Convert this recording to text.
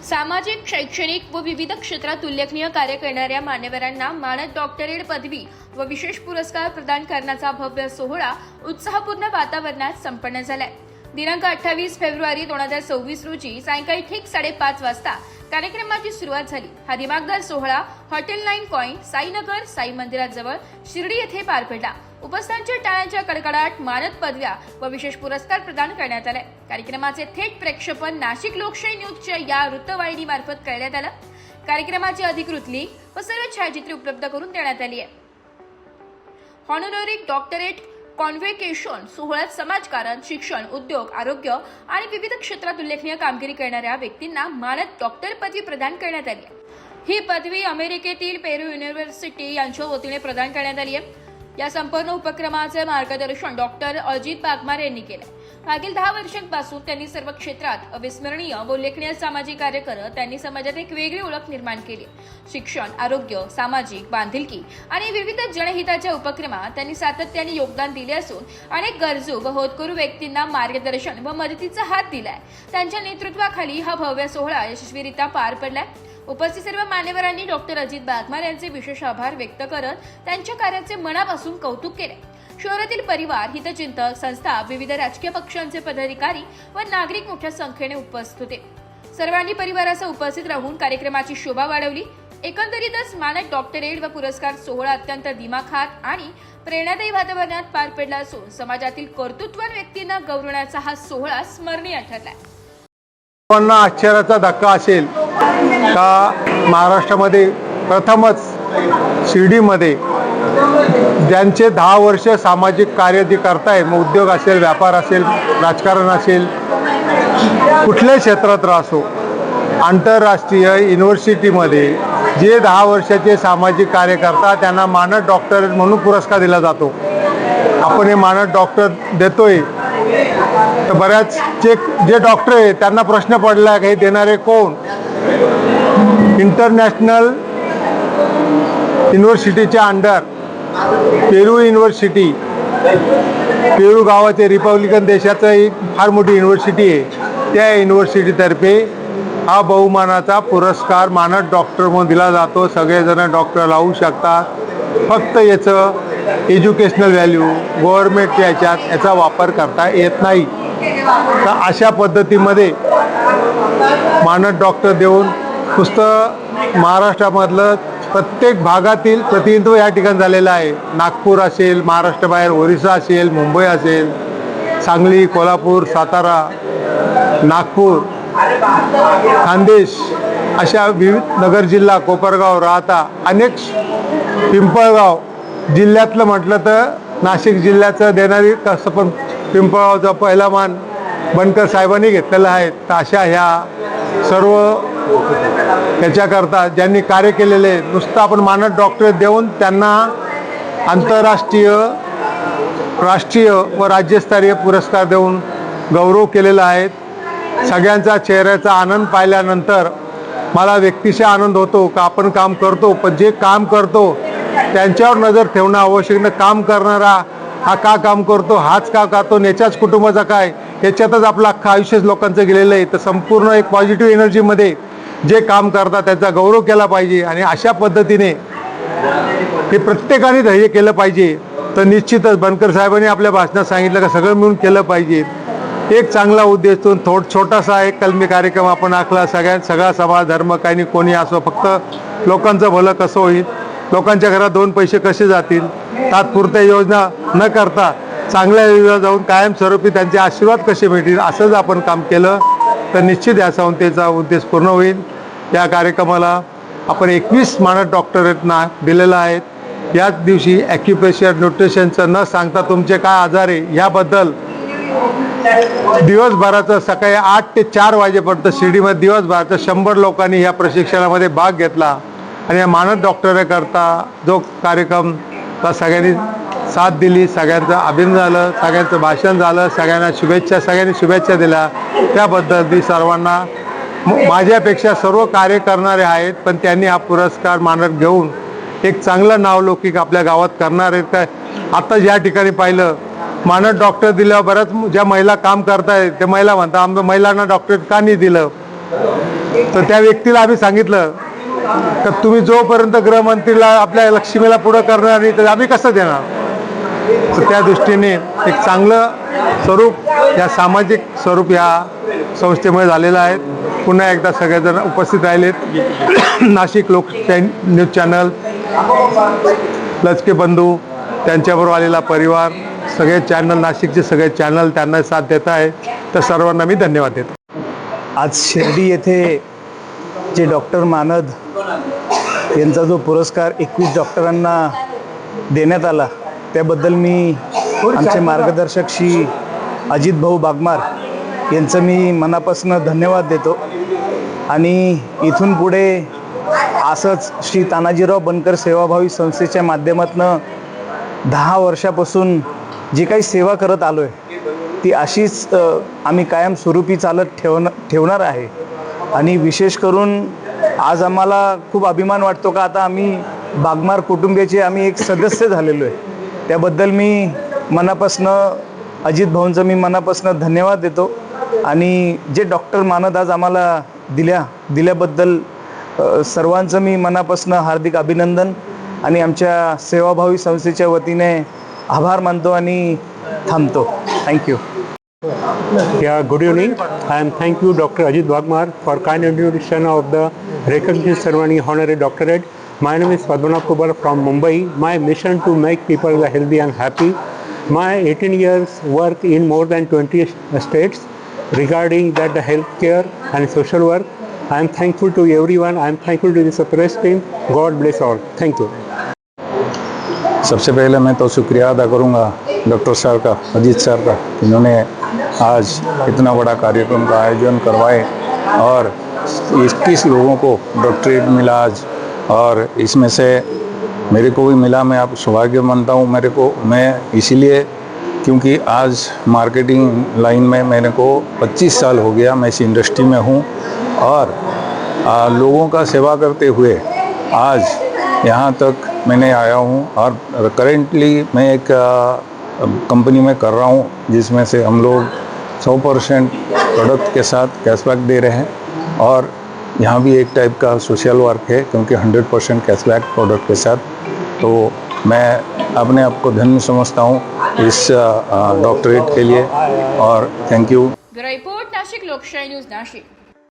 सामाजिक, शैक्षणिक व विविध क्षेत्रात उल्लेखनीय कार्य करणाऱ्या मान्यवरांना मानद डॉक्टरेट पदवी व विशेष पुरस्कार प्रदान करण्याचा भव्य सोहळा उत्साहपूर्ण वातावरणात संपन्न झालाय। दिनांक 28 फेब्रुवारी 2024 रोजी सायंकाळी ठीक 5:30 वाजता कार्यक्रमाची सुरुवात झाली। हा दिमागदार सोहळा हॉटेल 9 पॉइंट साईनगर साई मंदिराजवळ शिर्डी येथे पार पडला। उपस्थितांच्या टाळ्यांच्या कडकडाट मानद पदव्या व विशेष पुरस्कार प्रदान करण्यात आले। कार्यक्रमाचे थेट प्रक्षेपण नाशिक लोकशाही न्यूजच्या या वृत्तवाहिनी मार्फत करण्यात आले। कार्यक्रमाची अधिकृत लिंक व सर्व छायाचित्रे उपलब्ध करून देण्यात आली आहे। हॉनररी डॉक्टरेट कॉन्व्होकेशन सोहळ्यात समाजकारण, शिक्षण, उद्योग, आरोग्य आणि विविध क्षेत्रात उल्लेखनीय कामगिरी करणाऱ्या व्यक्तींना मानद डॉक्टर पदवी प्रदान करण्यात आली आहे। ही पदवी अमेरिकेतील पेरू युनिव्हर्सिटी यांच्या वतीने प्रदान करण्यात आली आहे। या संपूर्ण उपक्रमाचे मार्गदर्शन डॉक्टर अजित बागमार यांनी केले। मागील 10 वर्षांपासून त्यांनी सर्व क्षेत्रात अविस्मरणीय व उल्लेखनीय सामाजिक कार्य करत त्यांनी समाजात एक वेगळी ओळख निर्माण केली। शिक्षण, आरोग्य, सामाजिक बांधिलकी आणि विविध जनहिताच्या उपक्रमात त्यांनी सातत्याने योगदान दिले असून अनेक गरजू व होतकरू व्यक्तींना मार्गदर्शन व मदतीचा हात दिलाय। त्यांच्या नेतृत्वाखाली हा भव्य सोहळा यशस्वीरित्या पार पडलाय। उपस्थित सर्व मान्यवरांनी डॉक्टर अजित बागमार यांचे विशेष आभार व्यक्त करत त्यांच्या कार्याचे मनापासून कौतुक केले। शहरातील परिवार, हितचिंतक, संस्था, विविध राजकीय पक्षांचे पदाधिकारी व नागरिक मोठ्या संख्येने उपस्थित होते। सर्वांनी परिवारासह उपस्थित राहून कार्यक्रमाची शोभा वाढवली। एकंदरीतच मानद डॉक्टरेट व पुरस्कार सोहळा अत्यंत दिमाखात आणि प्रेरणादायी वातावरणात पार पडला असून समाजातील कर्तृत्ववान व्यक्तींना गौरवण्याचा हा सोहळा स्मरणीय ठरलाय। लोकांना आश्चर्याचा धक्का असेल का महाराष्ट्रामध्ये प्रथमच शिर्डीमध्ये ज्यांचे 10 वर्ष सामाजिक कार्य जे करतायत, मग उद्योग असेल, व्यापार असेल, राजकारण असेल, कुठल्याही क्षेत्रात असो, आंतरराष्ट्रीय युनिव्हर्सिटीमध्ये जे 10 वर्षाचे सामाजिक कार्य करतात त्यांना मानद डॉक्टर म्हणून पुरस्कार दिला जातो। आपण हे मानद डॉक्टर देतोय तर बऱ्याच जे डॉक्टर आहेत त्यांना प्रश्न पडला की हे देणारे कोण। इंटरनॅशनल युनिव्हर्सिटीच्या अंडर पेरू युनिव्हर्सिटी, पेरू गावाचे रिपब्लिकन देशाचं एक फार मोठी युनिव्हर्सिटी आहे, त्या युनिव्हर्सिटीतर्फे हा बहुमानाचा पुरस्कार मानद डॉक्टर म्हणून दिला जातो। सगळेजण डॉक्टर लावू शकतात, फक्त याचं एज्युकेशनल व्हॅल्यू गव्हर्नमेंट याचा वापर करता येत नाही। तर अशा पद्धतीमध्ये मानद डॉक्टर देऊन नुसतं महाराष्ट्रामधलं प्रत्येक भागातील प्रतिनिधित्व या ठिकाणी झालेलं आहे। नागपूर असेल, महाराष्ट्राबाहेर ओरिसा असेल, मुंबई असेल, सांगली, कोल्हापूर, सातारा, नागपूर, खानदेश अशा विविध नगर जिल्हा, कोपरगाव, राहता, अनेक पिंपळगाव जिल्ह्यातलं म्हटलं तर नाशिक जिल्ह्याचं देणारी कसं पण पिंपळगावचा पहिला मान बनकर साहेबांनी घेतलेला आहे। तर अशा ह्या सर्व त्याच्याकरता ज्यांनी कार्य केलेले, नुसतं आपण मानद डॉक्टर देऊन त्यांना आंतरराष्ट्रीय, राष्ट्रीय व राज्यस्तरीय पुरस्कार देऊन गौरव केलेला आहे। सगळ्यांचा चेहऱ्याचा आनंद पाहिल्यानंतर मला व्यक्तिशः आनंद होतो का आपण काम करतो, पण जे काम करतो त्यांच्यावर नजर ठेवणं आवश्यक नाही। काम करणारा हा का काम करतो, हाच का करतो, याच्याच कुटुंबाचा काय, याच्यातच आपलं अख्खं आयुष्य लोकांचं गेलेलं आहे। तर संपूर्ण एक पॉझिटिव्ह एनर्जीमध्ये जे काम करतात त्याचा गौरव केला पाहिजे आणि अशा पद्धतीने हे प्रत्येकाने ध्येय केलं पाहिजे। तर निश्चितच बनकर साहेबांनी आपल्या भाषणात सांगितलं का सगळं मिळून केलं पाहिजे। एक चांगला उद्देश छोटासा एक कलमी कार्यक्रम आपण आखला। सगळा समाज, धर्म काही नाही, कोणी असो, फक्त लोकांचं भलं कसं होईल, लोकांच्या घरात 2 पैसे कसे जातील, तात्पुरत्या योजना न करता चांगल्या योजना जाऊन कायमस्वरूपी त्यांचे आशीर्वाद कसे मिळतील, असंच आपण काम केलं तर निश्चित या संस्थेचा उद्देश पूर्ण होईल। या कार्यक्रमाला आपण 21 मानद डॉक्टरेटना दिलेलं आहेत। याच दिवशी ॲक्युप्रेशर, न्यूट्रिशनचं न सांगता तुमचे काय आजार आहे याबद्दल दिवसभराचं सकाळी 8 ते 4 वाजेपर्यंत शिर्डीमध्ये दिवसभराचं 100 लोकांनी या प्रशिक्षणामध्ये भाग घेतला आणि या मानद डॉक्टरकरता जो कार्यक्रमला सगळ्यांनी साथ दिली, सगळ्यांचं अभिनंदन झालं, सगळ्यांचं भाषण झालं, सगळ्यांनी शुभेच्छा दिल्या, त्याबद्दल मी सर्वांना, माझ्यापेक्षा सर्व कार्य करणारे आहेत पण त्यांनी हा पुरस्कार मानद घेऊन एक चांगलं नावलौकिक आपल्या गावात करणार आहेत। काय आता या ठिकाणी पाहिलं मानद डॉक्टर दिल्यावर बऱ्याच ज्या महिला काम करतायत त्या महिला म्हणतात आम्ही महिलांना डॉक्टर का नाही दिलं, तर त्या व्यक्तीला आम्ही सांगितलं तर तुम्ही जोपर्यंत गृहमंत्रीला आपल्या लक्ष्मीला पुढं करणार नाही तर आम्ही कसं देणार. तर त्या दृष्टीने एक चांगलं स्वरूप या सामाजिक स्वरूप या संस्थेमुळे झालेलं आहे. पुन्हा एकदा सगळेजण उपस्थित राहिलेत. नाशिक लोक न्यूज चॅनल, लचके बंधू, त्यांच्याबरोबर आलेला परिवार, सगळे चॅनल, नाशिकचे सगळे चॅनल त्यांना साथ देत आहे. तर सर्वांना मी धन्यवाद देतो. आज शिर्डी येथे जे डॉक्टर मानद यांचा जो पुरस्कार 21 डॉक्टरांना देण्यात आला त्याबद्दल मी आमचे मार्गदर्शक श्री अजित भाऊ बागमार यांचं मी मनापासून धन्यवाद देतो. आणि इथून पुढे असंच श्री तानाजीराव बनकर सेवाभावी संस्थेच्या माध्यमातून 10 वर्षापासून जी काही सेवा करत आलो आहे ती अशीच आम्ही कायमस्वरूपी चालत ठेवणार आहे. आणि विशेष करून आज आम्हाला खूप अभिमान वाटतो का आता आम्ही बागमार कुटुंबियाचे आम्ही एक सदस्य झालेलो आहे. त्याबद्दल मी मनापासनं अजित भाऊंचं मी मनापासनं धन्यवाद देतो. आणि जे डॉक्टर मानद आज आम्हाला दिल्याबद्दल सर्वांचं मी मनापासनं हार्दिक अभिनंदन आणि आमच्या सेवाभावी संस्थेच्या वतीने आभार मानतो आणि थांबतो. Thank you. Yeah, good evening. I am thank you Dr. Ajit Bagmar for kind introduction of the recognition ceremony honorary doctorate. My name is Padmanabh Kubal from Mumbai. My mission to make people healthy and happy. My 18 years work in more than 20 states regarding that the healthcare and social work. I am thankful to everyone. I am thankful to this press team. God bless all. Thank you. सबसे पहले मैं तो शुक्रिया अदा करूंगा doctor sir का, Ajit sir का, इन्होंने आज इतना बड़ा कार्यक्रम का आयोजन करवाए और 21 लोगों को डॉक्टरेट मिला आज. और इसमें से मेरे को भी मिला. मैं आप सौभाग्य मानता हूँ मैं इसीलिए क्योंकि आज मार्केटिंग लाइन में मेरे को 25 साल हो गया. मैं इस इंडस्ट्री में हूँ और लोगों का सेवा करते हुए आज यहाँ तक मैंने आया हूँ. और करेंटली मैं एक कंपनी में कर रहा हूँ जिसमें से हम लोग 100% प्रोडक्ट के साथ कैशबैक दे रहे हैं. और यहाँ भी एक टाइप का सोशल वर्क है क्योंकि 100% कैशबैक प्रोडक्ट के साथ. तो मैं अपने आप को धन्य समझता हूँ इस डॉक्टरेट के लिए और thank you. Bureau report, Nashik लोकशाही न्यूज, नाशिक.